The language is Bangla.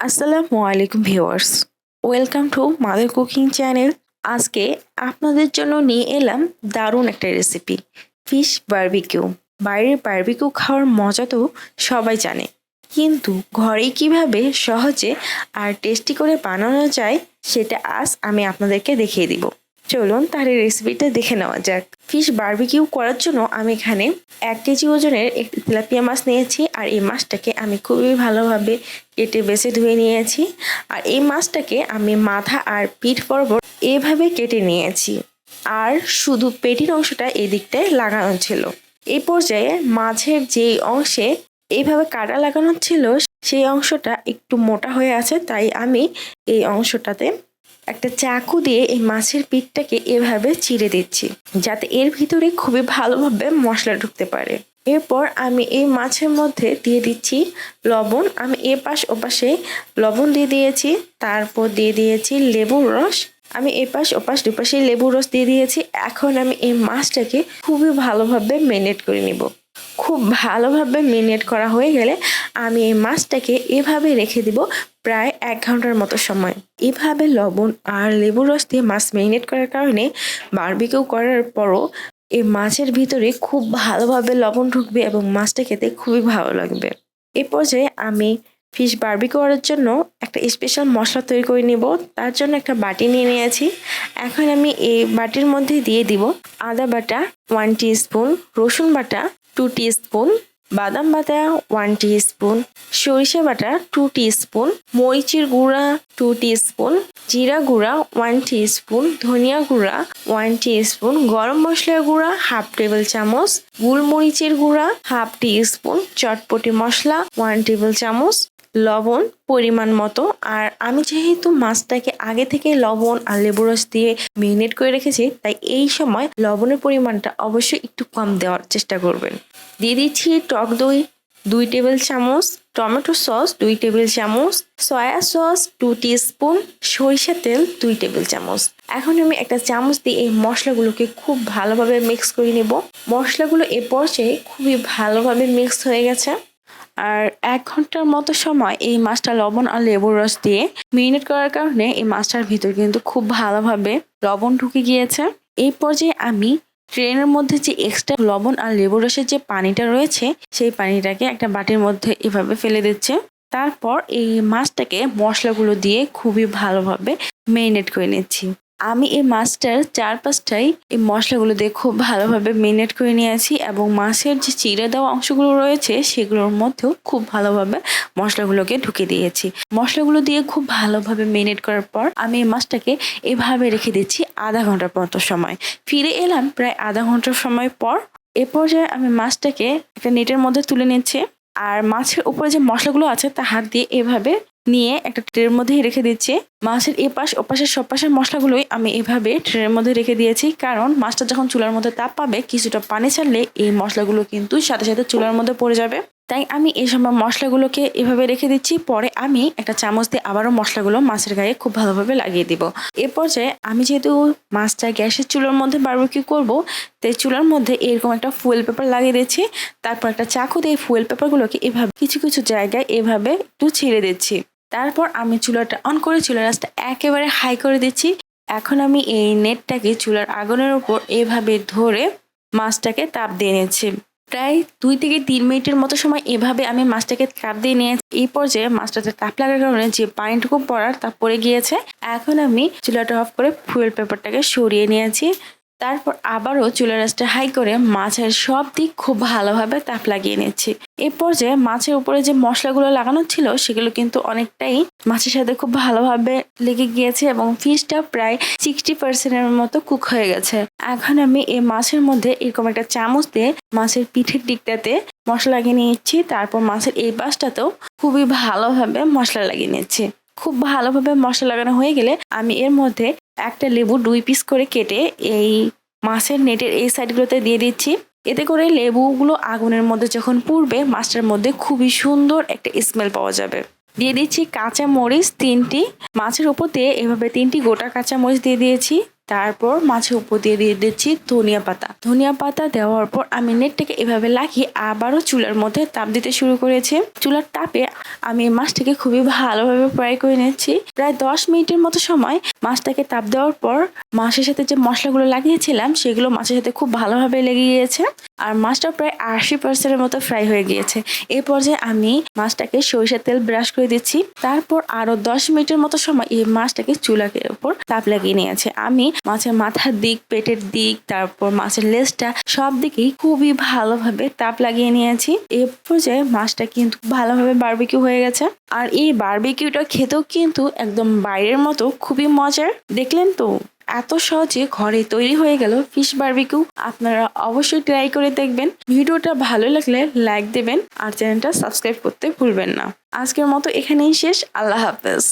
আসসালামু আলাইকুম viewers, welcome to mother cooking channel. আজকে আপনাদের জন্য নিয়ে এলাম দারুণ একটা রেসিপি, ফিশ বারবিকিউ। বাইরের বারবিকিউ খাওয়ার মজা তো সবাই জানে, কিন্তু ঘরেই কিভাবে সহজে আর টেস্টি করে বানানো যায় সেটা আজ আমি আপনাদেরকে দেখিয়ে দিব। চলুন তাহলে রেসিপিটা দেখে নেওয়া যাক। ফিশ বারবিকিউ করার জন্য আমি এখানে 1 কেজি ওজনের একটি তেলাপিয়া মাছ নিয়েছি, আর এই মাছটাকে আমি খুবই ভালোভাবে কেটে বেছে ধুয়ে নিয়েছি। আর এই মাছটাকে আমি মাথা আর পিঠ বরাবর এভাবে কেটে নিয়েছি, আর শুধু পেটির অংশটা এই দিকটায় লাগানো ছিল। এই পর্যায়ে মাছের যেই অংশে এইভাবে কাটা লাগানো ছিল সেই অংশটা একটু মোটা হয়ে আছে, তাই আমি এই অংশটাতে একটা চাকু দিয়ে এই মাছের পিঠটাকে এভাবে চিড়ে দিচ্ছি, যাতে এর ভিতরে খুবই ভালোভাবে মশলা ঢুকতে পারে। এরপর আমি এই মাছের মধ্যে দিয়ে দিচ্ছি লবণ। আমি এপাশ ওপাশে লবণ দিয়ে দিয়েছি, তারপর দিয়ে দিয়েছি লেবুর রস। আমি এপাশ ওপাশ দুপাশে লেবুর রস দিয়ে দিয়েছি। এখন আমি এই মাছটাকে খুবই ভালোভাবে ম্যারিনেট করে নিব। খুব ভালোভাবে ম্যারিনেট করা হয়ে গেলে আমি এই মাছটাকে এভাবে রেখে দিব প্রায় 1 ঘন্টার মতো সময়। এভাবে লবণ আর লেবুর রস দিয়ে মাছ ম্যারিনেট করার কারণে বারবিকিউ করার পরও এই মাছের ভিতরে খুব ভালোভাবে লবণ ঢুকবে এবং মাছটা খেতে খুবই ভালো লাগবে। এ পর্যায়ে আমি ফিশ বারবিকিউ করার জন্য একটা স্পেশাল মশলা তৈরি করে নিব। তার জন্য একটা বাটি নিয়ে নিয়েছি। এখন আমি এই বাটির মধ্যে দিয়ে দিব আদা বাটা 1 টিস্পুন, রসুন বাটা 2 টিস্পুন, বাদাম বাটা 1 টিস্পুন, সরিষা বাটা 2 টিস্পুন, মরিচের গুঁড়া 2 টিস্পুন, জিরা গুঁড়া 1 টিস্পুন, ধনিয়া গুঁড়া 1 টিস্পুন, গরম মশলার গুঁড়া 1/2 টেবিল চামচ, গোলমরিচের গুঁড়া 1/2 টিস্পুন, চটপটি মশলা 1 টেবিল চামচ, লবণ পরিমাণ মতো। আর আমি যেহেতু মাছটাকে আগে থেকে লবণ আর লেবু রস দিয়ে ম্যারিনেট করে রেখেছি, তাই এই সময় লবণের পরিমাণটা অবশ্যই একটু কম দেওয়ার চেষ্টা করবেন। দিয়ে দিচ্ছি টক দই 2 টেবিল চামচ, টমেটো সস 2 টেবিল চামচ, সয়া সস 2 টিস্পুন, সরিষা তেল 2 টেবিল চামচ। এখন আমি একটা চামচ দিয়ে এই মশলাগুলোকে খুব ভালোভাবে মিক্স করে নেব। মশলাগুলো এ পর্যায়ে খুবই ভালোভাবে মিক্স হয়ে গেছে। আর 1 ঘন্টার মতো সময় এই মাছটা লবণ আর লেবুর রস দিয়ে ম্যারিনেট করার কারণে এই মাছটার ভিতর কিন্তু খুব ভালোভাবে লবণ ঢুকে গিয়েছে। এই পর্যায়ে আমি ট্রেনের মধ্যে যে এক্সট্রা লবণ আর লেবুর রসের যে পানিটা রয়েছে সেই পানিটাকে একটা বাটির মধ্যে এভাবে ফেলে দিচ্ছে। তারপর এই মাছটাকে মশলাগুলো দিয়ে খুবই ভালোভাবে ম্যারিনেট করে নিচ্ছি। আমি এই মাছটার 4-5টাই এই মশলাগুলো দিয়ে খুব ভালোভাবে ম্যারিনেট করে নিয়েছি, এবং মাছের যে চিড়ে দেওয়া অংশগুলো রয়েছে সেগুলোর মধ্যেও খুব ভালোভাবে মশলাগুলোকে ঢুকে দিয়েছি। মশলাগুলো দিয়ে খুব ভালোভাবে ম্যারিনেট করার পর আমি এই মাছটাকে এভাবে রেখে দিচ্ছি আধা ঘন্টার মতো সময়। ফিরে এলাম প্রায় আধা ঘন্টার সময় পর। এ পর্যায়ে আমি মাছটাকে একটা নেটের মধ্যে তুলে নিচ্ছি, আর মাছের উপরে যে মশলাগুলো আছে তা হাত দিয়ে এভাবে নিয়ে একটা ট্রের মধ্যে রেখে দিচ্ছি। মাছের এপাশ ওপাশের সব পাশের মশলাগুলোই আমি এভাবে ট্রের মধ্যে রেখে দিয়েছি, কারণ মাছটা যখন চুলার মধ্যে তাপ পাবে কিছুটা পানি ছাড়লে এই মশলাগুলো কিন্তু সাথে সাথে চুলার মধ্যে পড়ে যাবে। তাই আমি এই সময় মশলাগুলোকে এভাবে রেখে দিচ্ছি। পরে আমি একটা চামচ দিয়ে আবারও মশলাগুলো মাছের গায়ে খুব ভালোভাবে লাগিয়ে দিব। এ পর্যায়ে আমি যেহেতু মাছটা গ্যাসের চুলার মধ্যে বারবিকিউ করব, তাই চুলার মধ্যে এরকম একটা ফুয়েল পেপার লাগিয়ে দিচ্ছি। তারপর একটা চাকু দিয়ে ফুয়েল পেপারগুলোকে এভাবে কিছু কিছু জায়গায় এভাবে একটু ছিঁড়ে দিচ্ছি। তারপর আমি চুলাটা অন করে চুলার আঁচটা একেবারে হাই করে দিচ্ছি। এখন আমি এই নেটটাকে চুলার আগুনের উপর এভাবে ধরে মাছটাকে তাপ দিয়ে নিচ্ছি। প্রায় 2 থেকে 3 মিনিটের মতো সময় এভাবে আমি মাছটাকে তাপ দিয়ে নিয়েছি। এই পর্যায়ে মাছটাতে তাপ লাগার কারণে যে পানিটুকু পড়ার তা পড়ে গিয়েছে। এখন আমি চুলাটা অফ করে ফুয়েল পেপারটাকে সরিয়ে নিয়েছি। তারপর আবারও চুলার আঁচটা হাই করে মাছের সব দিক খুব ভালোভাবে তাপ লাগিয়ে নিচ্ছি। এই পর্যায়ে মাছের উপরে যে মশলাগুলো লাগানো ছিল সেগুলো কিন্তু অনেকটাই মাছের সাথে খুব ভালোভাবে লেগে গিয়েছে, এবং ফিশটা প্রায় 60% মতো কুক হয়ে গেছে। এখন আমি এই মাছের মধ্যে এরকম একটা চামচ দিয়ে মাছের পিঠের দিকটাতে মশলা লাগিয়ে নিচ্ছি। তারপর মাছের এই পাশটাতেও খুবই ভালোভাবে মশলা লাগিয়ে নিচ্ছি। খুব ভালোভাবে মশলা লাগানো হয়ে গেলে আমি এর মধ্যে একটা লেবু 2 পিস করে কেটে এই মাছের নেটের এই সাইডগুলোতে দিয়ে দিচ্ছি। এতে করে লেবুগুলো আগুনের মধ্যে যখন পুড়বে মাছটার মধ্যে খুবই সুন্দর একটা স্মেল পাওয়া যাবে। দিয়ে দিচ্ছি কাঁচা মরিচ 3টি। মাছের উপর দিয়ে এভাবে 3টি গোটা কাঁচা মরিচ দিয়ে দিয়েছি। তারপর মাছের উপর দিয়ে দিচ্ছি ধনিয়া পাতা। ধনিয়া পাতা দেওয়ার পর আমি নেটটাকে এভাবে লাগিয়ে আবারও চুলার মধ্যে তাপ দিতে শুরু করেছি। চুলার তাপে আমি মাছটাকে খুবই ভালোভাবে ফ্রাই করে নিচ্ছি। প্রায় 10 মিনিটের মতো সময় মাছটাকে তাপ দেওয়ার পর মাছের সাথে যে মশলাগুলো লাগিয়েছিলাম সেগুলো মাছের সাথে খুব ভালোভাবে লেগে গিয়েছে আর মাছটা প্রায় 80%-এর মতো ফ্রাই হয়ে গিয়েছে। এই পর্যায়ে আমি মাছটাকে সরিষার তেল ব্রাশ করে দিচ্ছি। তারপর আরো 10 মিনিটের মতো সময় এই মাছটাকে চুলার উপর তাপ লাগিয়ে নিয়েছে। আমি মাছের মাথার দিক, পেটের দিক, তারপর মাছের লেজটা সব দিকেই খুবই ভালোভাবে তাপ লাগিয়ে নিয়েছি। এই পর্যায়ে মাছটা কিন্তু ভালোভাবে বারবিকিউ হয়ে গেছে। আর এই বারবিকিউটা খেতেও কিন্তু একদম বাইরের মতো খুবই মজার। দেখলেন তো, এত সহজে ঘরে তৈরি হয়ে গেল ফিশ বারবিকিউ। আপনারা অবশ্যই ট্রাই করে দেখবেন। ভিডিওটা ভালো লাগলে লাইক দেবেন আর চ্যানেলটা সাবস্ক্রাইব করতে ভুলবেন না। আজকের মতো এখানেই শেষ। আল্লাহ হাফেজ।